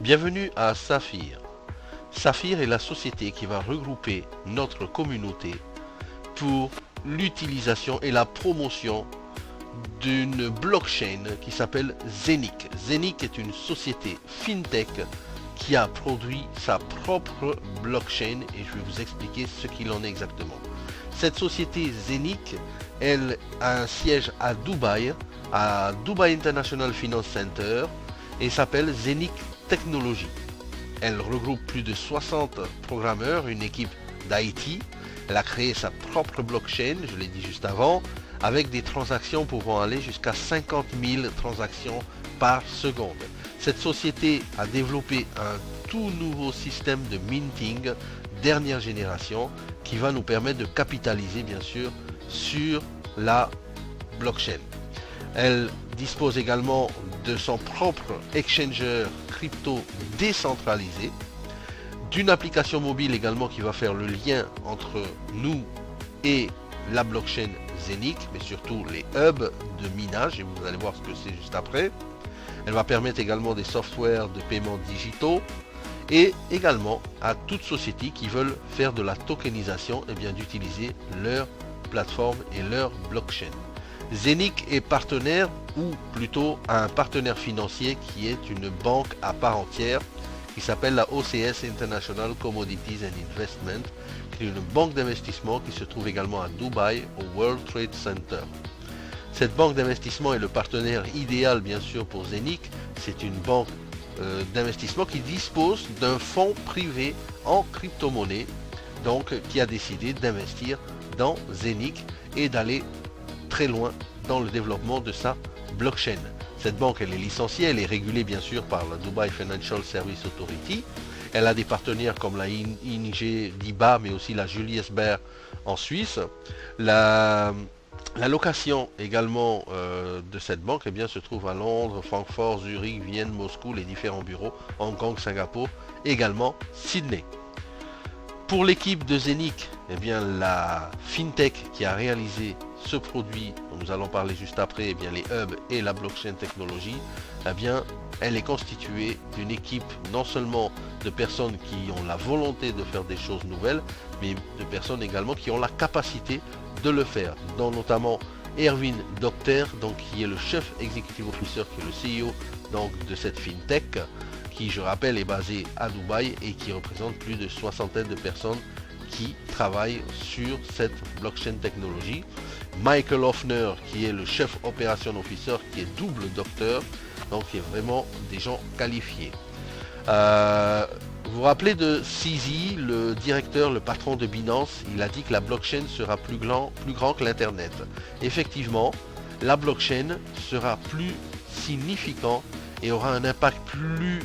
Bienvenue à Saphir. Saphir est la société qui va regrouper notre communauté pour l'utilisation et la promotion d'une blockchain qui s'appelle Zenic. Zenic est une société fintech qui a produit sa propre blockchain et je vais vous expliquer ce qu'il en est exactement. Cette société Zenic, elle a un siège à Dubaï International Finance Center et s'appelle Zenic Technology. Elle regroupe plus de 60 programmeurs, une équipe d'IT. Elle a créé sa propre blockchain, je l'ai dit juste avant, avec des transactions pouvant aller jusqu'à 50 000 transactions par seconde. Cette société a développé un tout nouveau système de minting dernière génération qui va nous permettre de capitaliser bien sûr sur la blockchain. Elle dispose également de son propre exchanger crypto décentralisé, d'une application mobile également qui va faire le lien entre nous et la blockchain Zenic, mais surtout les hubs de minage, et vous allez voir ce que c'est juste après. Elle va permettre également des softwares de paiement digitaux et également à toute société qui veulent faire de la tokenisation et bien d'utiliser leur plateforme et leur blockchain. Zenic est partenaire ou plutôt un partenaire financier qui est une banque à part entière qui s'appelle la OCS International Commodities and Investment, qui est une banque d'investissement qui se trouve également à Dubaï au World Trade Center. Cette banque d'investissement est le partenaire idéal bien sûr pour Zenic. C'est une banque d'investissement qui dispose d'un fonds privé en crypto-monnaie, donc qui a décidé d'investir dans Zenic et d'aller très loin dans le développement de sa blockchain. Cette banque elle est licenciée, elle est régulée bien sûr par la Dubai Financial Service Authority. Elle a des partenaires comme la ING DIBA mais aussi la Julius Baer en Suisse. La location également de cette banque eh bien, se trouve à Londres, Francfort, Zurich, Vienne, Moscou, les différents bureaux, Hong Kong, Singapour, également Sydney. Pour l'équipe de Zenic, eh bien, la FinTech qui a réalisé ce produit, dont nous allons parler juste après, eh bien, les hubs et la blockchain technologie, eh bien, elle est constituée d'une équipe non seulement de personnes qui ont la volonté de faire des choses nouvelles, mais de personnes également qui ont la capacité de le faire, dont notamment Erwin Docter, donc qui est le chef executive officer, qui est le CEO donc, de cette FinTech, qui je rappelle est basé à Dubaï et qui représente plus de soixantaine de personnes qui travaillent sur cette blockchain technologie. Michael Hoffner qui est le chef operation officer qui est double docteur, donc il y a vraiment des gens qualifiés. Vous vous rappelez de CZ, le directeur, le patron de Binance, il a dit que la blockchain sera plus grand que l'internet. Effectivement, la blockchain sera plus significant et aura un impact plus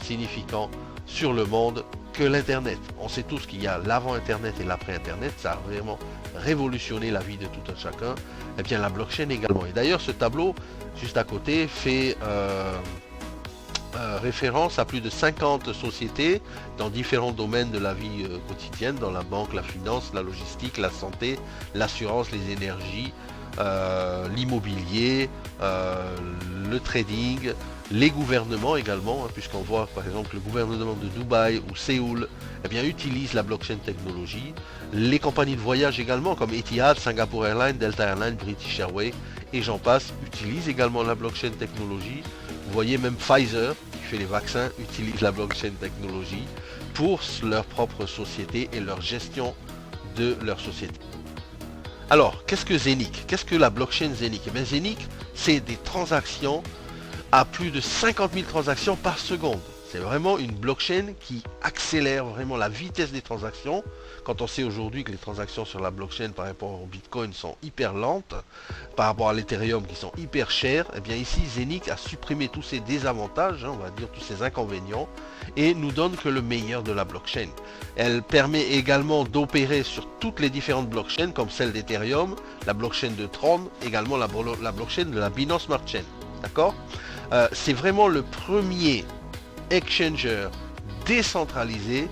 significant sur le monde que l'internet. On sait tous qu'il y a l'avant internet et l'après internet, ça a vraiment révolutionné la vie de tout un chacun. Et bien la blockchain également. Et d'ailleurs ce tableau juste à côté fait référence à plus de 50 sociétés dans différents domaines de la vie quotidienne, dans la banque, la finance, la logistique, la santé, l'assurance, les énergies, l'immobilier, le trading, les gouvernements également, hein, puisqu'on voit par exemple le gouvernement de Dubaï ou Séoul eh bien, utilise la blockchain technologie, les compagnies de voyage également comme Etihad, Singapore Airlines, Delta Airlines, British Airways et j'en passe utilisent également la blockchain technologie. Vous voyez même Pfizer qui fait les vaccins utilise la blockchain technologie pour leur propre société et leur gestion de leur société. Alors, qu'est-ce que Zenic? Qu'est-ce que la blockchain Zenic? Eh bien, Zenic, c'est des transactions à plus de 50 000 transactions par seconde. C'est vraiment une blockchain qui accélère vraiment la vitesse des transactions. Quand on sait aujourd'hui que les transactions sur la blockchain par rapport au Bitcoin sont hyper lentes, par rapport à l'Ethereum qui sont hyper chères, eh bien ici Zenic a supprimé tous ces désavantages, hein, on va dire tous ces inconvénients, et nous donne que le meilleur de la blockchain. Elle permet également d'opérer sur toutes les différentes blockchains comme celle d'Ethereum, la blockchain de Tron, également la blockchain de la Binance Smart Chain. D'accord ? C'est vraiment le premier exchanger décentralisé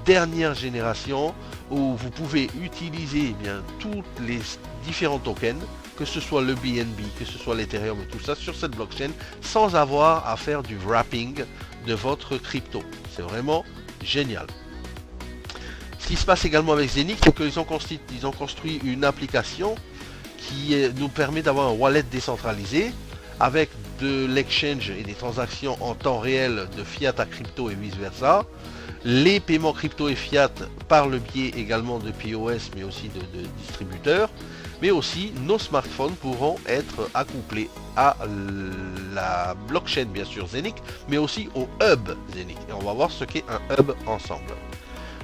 dernière génération où vous pouvez utiliser eh bien, tous les différents tokens, que ce soit le BNB, que ce soit l'Ethereum et tout ça sur cette blockchain sans avoir à faire du wrapping, de votre crypto. C'est vraiment génial. Ce qui se passe également avec Zenic, c'est qu'ils ont construit une application qui nous permet d'avoir un wallet décentralisé avec de l'exchange et des transactions en temps réel de fiat à crypto et vice versa. Les paiements crypto et fiat par le biais également de POS mais aussi de distributeurs. Mais aussi nos smartphones pourront être accouplés à la blockchain bien sûr Zenic, mais aussi au hub Zenic. Et on va voir ce qu'est un hub ensemble.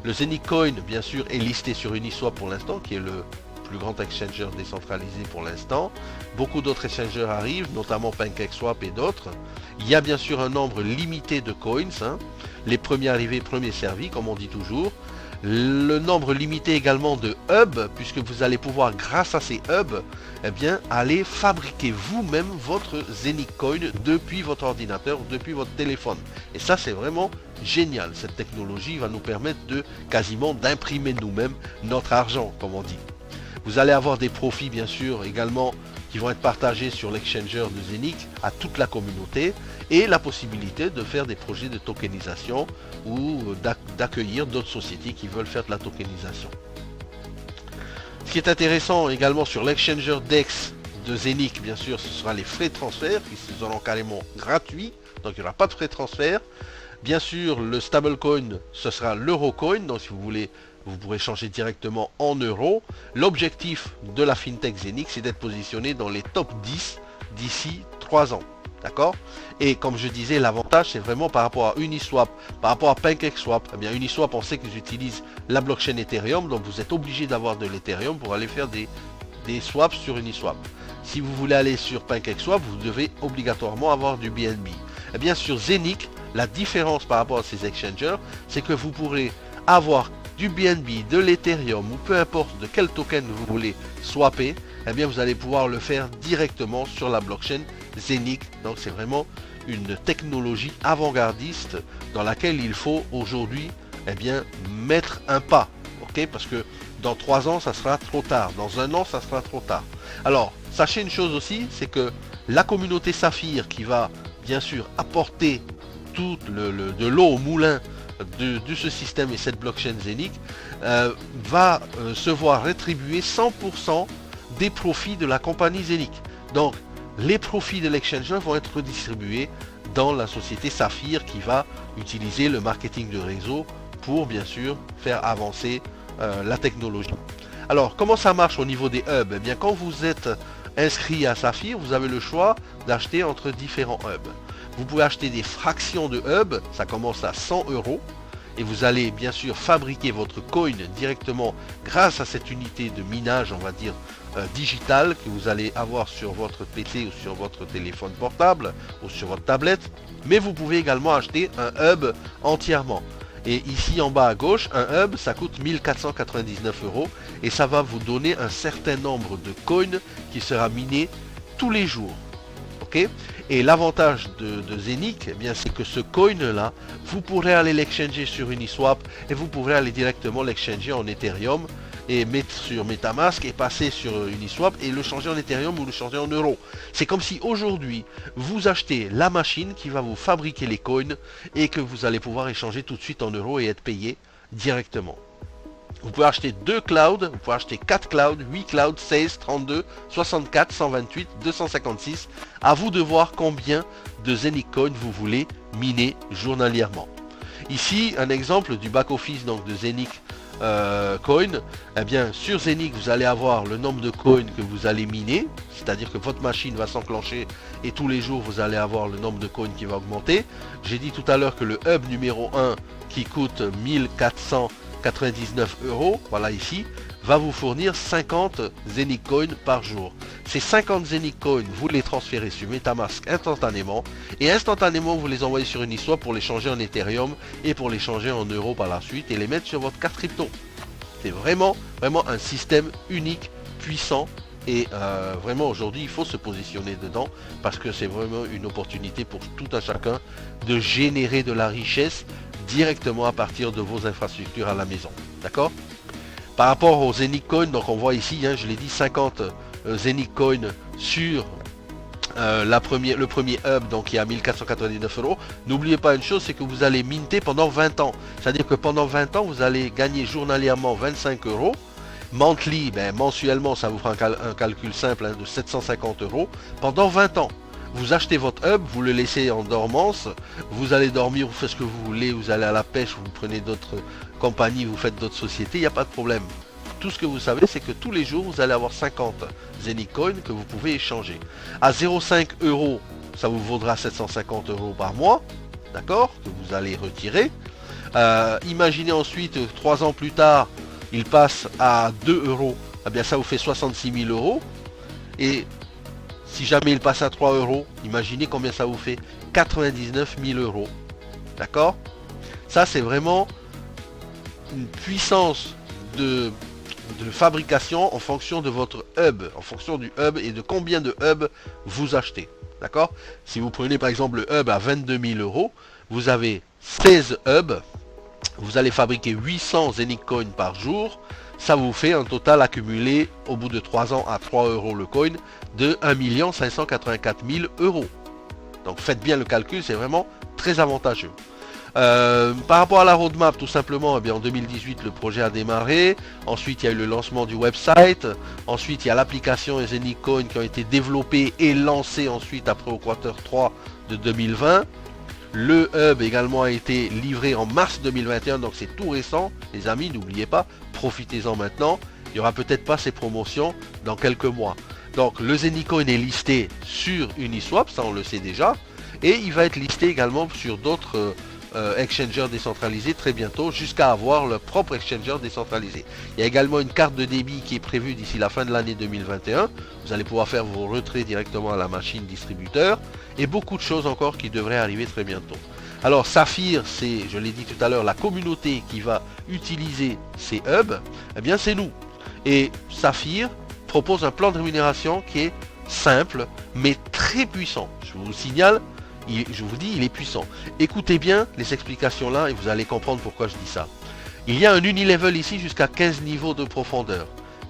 Le Zenic Coin bien sûr est listé sur Uniswap pour l'instant, qui est le plus grand exchanger décentralisé pour l'instant. Beaucoup d'autres exchangers arrivent, notamment PancakeSwap et d'autres. Il y a bien sûr un nombre limité de coins, hein. Les premiers arrivés, premiers servis, comme on dit toujours. Le nombre limité également de hubs, puisque vous allez pouvoir, grâce à ces hubs, eh bien, aller fabriquer vous-même votre Zenic Coin depuis votre ordinateur, depuis votre téléphone. Et ça, c'est vraiment génial. Cette technologie va nous permettre de quasiment d'imprimer nous-mêmes notre argent, comme on dit. Vous allez avoir des profits, bien sûr, également, qui vont être partagés sur l'exchanger de Zenic à toute la communauté et la possibilité de faire des projets de tokenisation ou d'accueillir d'autres sociétés qui veulent faire de la tokenisation. Ce qui est intéressant également sur l'exchanger DEX de Zenic, bien sûr, ce sera les frais de transfert qui seront carrément gratuits, donc il n'y aura pas de frais de transfert. Bien sûr, le stablecoin, ce sera l'Eurocoin, donc si vous voulez, vous pourrez changer directement en euros. L'objectif de la FinTech Zenic, c'est d'être positionné dans les top 10 d'ici 3 ans. D'accord? Et comme je disais, l'avantage, c'est vraiment par rapport à Uniswap, par rapport à PancakeSwap. Eh bien, Uniswap, on sait qu'ils utilisent la blockchain Ethereum, donc vous êtes obligé d'avoir de l'Ethereum pour aller faire des swaps sur Uniswap. Si vous voulez aller sur PancakeSwap, vous devez obligatoirement avoir du BNB. Eh bien, sur Zenic, la différence par rapport à ces exchangers, c'est que vous pourrez avoir du BNB, de l'Ethereum ou peu importe de quel token vous voulez swapper, eh bien vous allez pouvoir le faire directement sur la blockchain Zenic. Donc c'est vraiment une technologie avant-gardiste dans laquelle il faut aujourd'hui eh bien mettre un pas, ok, parce que dans 3 ans ça sera trop tard, dans 1 an ça sera trop tard. Alors sachez une chose aussi, c'est que la communauté Saphir qui va bien sûr apporter de l'eau au moulin de ce système et cette blockchain Zenic va se voir rétribuer 100% des profits de la compagnie Zenic. Donc les profits de l'exchanger vont être redistribués dans la société Saphir qui va utiliser le marketing de réseau pour bien sûr faire avancer la technologie. Alors comment ça marche au niveau des hubs? Eh bien quand vous êtes inscrit à Saphir, vous avez le choix d'acheter entre différents hubs. Vous pouvez acheter des fractions de hub, ça commence à 100 € et vous allez bien sûr fabriquer votre coin directement grâce à cette unité de minage, on va dire digital, que vous allez avoir sur votre PC ou sur votre téléphone portable ou sur votre tablette. Mais vous pouvez également acheter un hub entièrement. Et ici en bas à gauche, un hub ça coûte 1499 € et ça va vous donner un certain nombre de coins qui sera miné tous les jours. Okay. Et l'avantage de Zenic, eh bien, c'est que ce coin là, vous pourrez aller l'exchanger sur Uniswap et vous pourrez aller directement l'exchanger en Ethereum et mettre sur Metamask et passer sur Uniswap et le changer en Ethereum ou le changer en euros. C'est comme si aujourd'hui vous achetez la machine qui va vous fabriquer les coins et que vous allez pouvoir échanger tout de suite en euros et être payé directement. Vous pouvez acheter 2 clouds, vous pouvez acheter 4 clouds, 8 clouds, 16, 32, 64, 128, 256. À vous de voir combien de Zenic Coin vous voulez miner journalièrement. Ici, un exemple du back-office donc de Zenic Coin. Eh bien, sur Zenic, vous allez avoir le nombre de coins que vous allez miner. C'est-à-dire que votre machine va s'enclencher et tous les jours, vous allez avoir le nombre de coins qui va augmenter. J'ai dit tout à l'heure que le hub numéro 1 qui coûte 1499 €, voilà ici, va vous fournir 50 Zenic Coin par jour. Ces 50 Zenic Coin, vous les transférez sur Metamask instantanément et instantanément vous les envoyez sur Uniswap pour les changer en Ethereum et pour les changer en euros par la suite et les mettre sur votre carte crypto. C'est vraiment un système unique, puissant et vraiment aujourd'hui il faut se positionner dedans parce que c'est vraiment une opportunité pour tout un chacun de générer de la richesse directement à partir de vos infrastructures à la maison. D'accord? Par rapport aux Zenic Coin, donc on voit ici, hein, je l'ai dit, 50 Zenic Coin sur le premier hub donc qui est à 1499 euros. N'oubliez pas une chose, c'est que vous allez minter pendant 20 ans. C'est-à-dire que pendant 20 ans, vous allez gagner journalièrement 25 euros. Monthly, mensuellement, ça vous fera un calcul simple de 750 euros pendant 20 ans. Vous achetez votre hub, vous le laissez en dormance, vous allez dormir, vous faites ce que vous voulez, vous allez à la pêche, vous prenez d'autres compagnies, vous faites d'autres sociétés, il n'y a pas de problème. Tout ce que vous savez, c'est que tous les jours, vous allez avoir 50 Zenicoin que vous pouvez échanger. À 0,5 euros, ça vous vaudra 750 euros par mois, d'accord, que vous allez retirer. Imaginez ensuite, 3 ans plus tard, il passe à 2 euros, eh bien ça vous fait 66 000 euros. Et si jamais il passe à 3 euros, imaginez combien ça vous fait, 99 000 euros. D'accord? Ça c'est vraiment une puissance de fabrication en fonction de votre hub, en fonction du hub et de combien de hubs vous achetez. D'accord? Si vous prenez par exemple le hub à 22 000 euros, vous avez 16 hubs, vous allez fabriquer 800 Zenicoin par jour, ça vous fait un total accumulé au bout de 3 ans à 3 euros le coin de 1 584 000 euros. Donc faites bien le calcul, c'est vraiment très avantageux. Par rapport à la roadmap, tout simplement, eh bien, en 2018, le projet a démarré. Ensuite, il y a eu le lancement du website. Ensuite, il y a l'application et Zenicoin qui ont été développées et lancées ensuite après au quarter 3 de 2020. Le hub également a été livré en mars 2021, donc c'est tout récent. Les amis, n'oubliez pas, profitez-en maintenant. Il n'y aura peut-être pas ces promotions dans quelques mois. Donc le Zenicoin est listé sur Uniswap, ça on le sait déjà. Et il va être listé également sur d'autres exchangers décentralisés très bientôt, jusqu'à avoir leur propre exchanger décentralisé. Il y a également une carte de débit qui est prévue d'ici la fin de l'année 2021. Vous allez pouvoir faire vos retraits directement à la machine distributeur et beaucoup de choses encore qui devraient arriver très bientôt. Alors Saphir, c'est, je l'ai dit tout à l'heure, la communauté qui va utiliser ces hubs, eh bien c'est nous. Et Saphir propose un plan de rémunération qui est simple mais très puissant. Je vous signale, je vous dis, il est puissant. Écoutez bien les explications là et vous allez comprendre pourquoi je dis ça. Il y a un unilevel ici jusqu'à 15 niveaux de profondeur.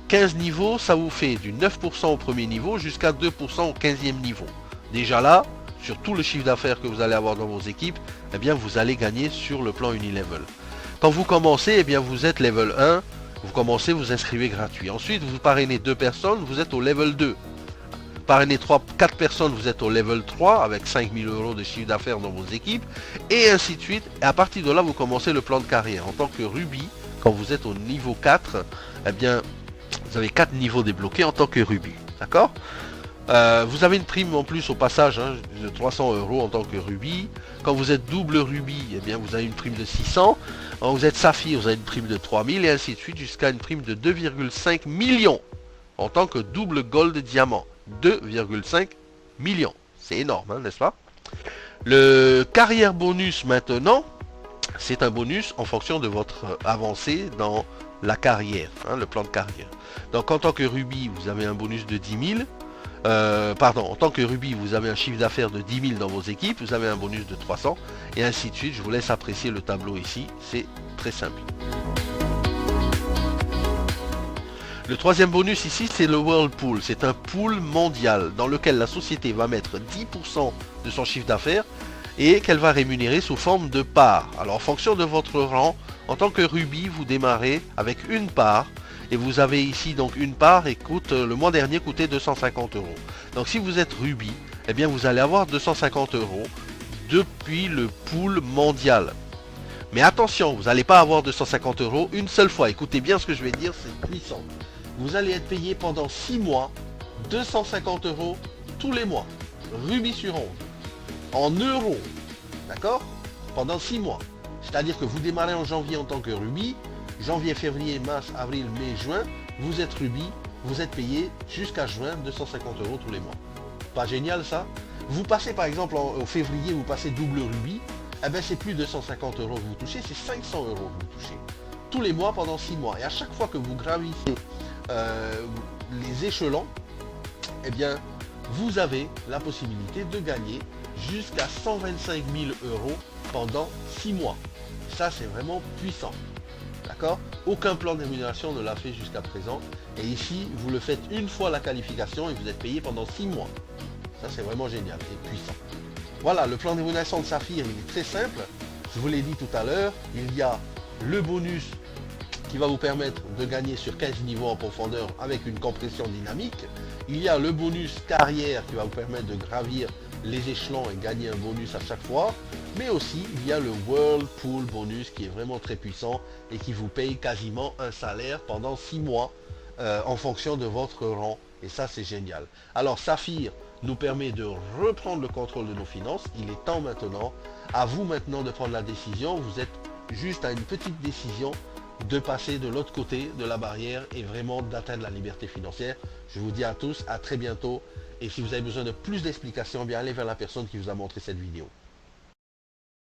15 niveaux, ça vous fait du 9% au premier niveau jusqu'à 2% au 15e niveau. Déjà là, sur tout le chiffre d'affaires que vous allez avoir dans vos équipes, eh bien vous allez gagner sur le plan unilevel. Quand vous commencez, eh bien vous êtes level 1, vous commencez, vous inscrivez gratuit. Ensuite, vous parrainez 2 personnes, vous êtes au level 2. Parrainez 4 personnes, vous êtes au level 3 avec 5 000 euros de chiffre d'affaires dans vos équipes et ainsi de suite. Et à partir de là, vous commencez le plan de carrière. En tant que Ruby, quand vous êtes au niveau 4, eh bien, vous avez 4 niveaux débloqués en tant que Ruby. D'accord? Vous avez une prime en plus au passage de 300 euros en tant que Ruby. Quand vous êtes double Ruby, eh bien, vous avez une prime de 600. Quand vous êtes Saphir, vous avez une prime de 3000 et ainsi de suite jusqu'à une prime de 2,5 millions en tant que double Gold Diamant. 2,5 millions. C'est énorme, n'est-ce pas? Le carrière bonus maintenant, c'est un bonus en fonction de votre avancée dans la carrière, le plan de carrière. Donc en tant que Ruby, vous avez un bonus de 10 000. En tant que Ruby, vous avez un chiffre d'affaires de 10 000 dans vos équipes, vous avez un bonus de 300 et ainsi de suite. Je vous laisse apprécier le tableau ici, c'est très simple. Le troisième bonus ici, c'est le World Pool. C'est un pool mondial dans lequel la société va mettre 10% de son chiffre d'affaires et qu'elle va rémunérer sous forme de parts. Alors en fonction de votre rang, en tant que Ruby, vous démarrez avec une part et vous avez ici donc une part et le mois dernier coûtait 250 euros. Donc si vous êtes Ruby, eh bien vous allez avoir 250 euros depuis le pool mondial. Mais attention, vous n'allez pas avoir 250 euros une seule fois. Écoutez bien ce que je vais dire, c'est puissant. Vous allez être payé pendant 6 mois, 250 euros tous les mois. Ruby sur 11. En euros. D'accord? Pendant 6 mois. C'est-à-dire que vous démarrez en janvier en tant que Ruby. Janvier, février, mars, avril, mai, juin. Vous êtes Ruby. Vous êtes payé jusqu'à juin 250 euros tous les mois. Pas génial ça? Vous passez par exemple au février, vous passez double Ruby. Eh bien c'est plus de 250 euros que vous touchez, c'est 500 euros que vous touchez. Tous les mois pendant 6 mois. Et à chaque fois que vous gravissez les échelons, eh bien vous avez la possibilité de gagner jusqu'à 125 000 euros pendant 6 mois. Ça c'est vraiment puissant. D'accord? Aucun plan de rémunération ne l'a fait jusqu'à présent. Et ici, vous le faites une fois la qualification et vous êtes payé pendant 6 mois. Ça, c'est vraiment génial et puissant. Voilà, le plan d'évolution de Saphir, il est très simple. Je vous l'ai dit tout à l'heure, il y a le bonus qui va vous permettre de gagner sur 15 niveaux en profondeur avec une compression dynamique. Il y a le bonus carrière qui va vous permettre de gravir les échelons et gagner un bonus à chaque fois. Mais aussi, il y a le Whirlpool bonus qui est vraiment très puissant et qui vous paye quasiment un salaire pendant 6 mois en fonction de votre rang. Et ça, c'est génial. Alors, Saphir nous permet de reprendre le contrôle de nos finances. Il est temps maintenant, à vous maintenant de prendre la décision. Vous êtes juste à une petite décision de passer de l'autre côté de la barrière et vraiment d'atteindre la liberté financière. Je vous dis à tous, à très bientôt. Et si vous avez besoin de plus d'explications, bien allez vers la personne qui vous a montré cette vidéo.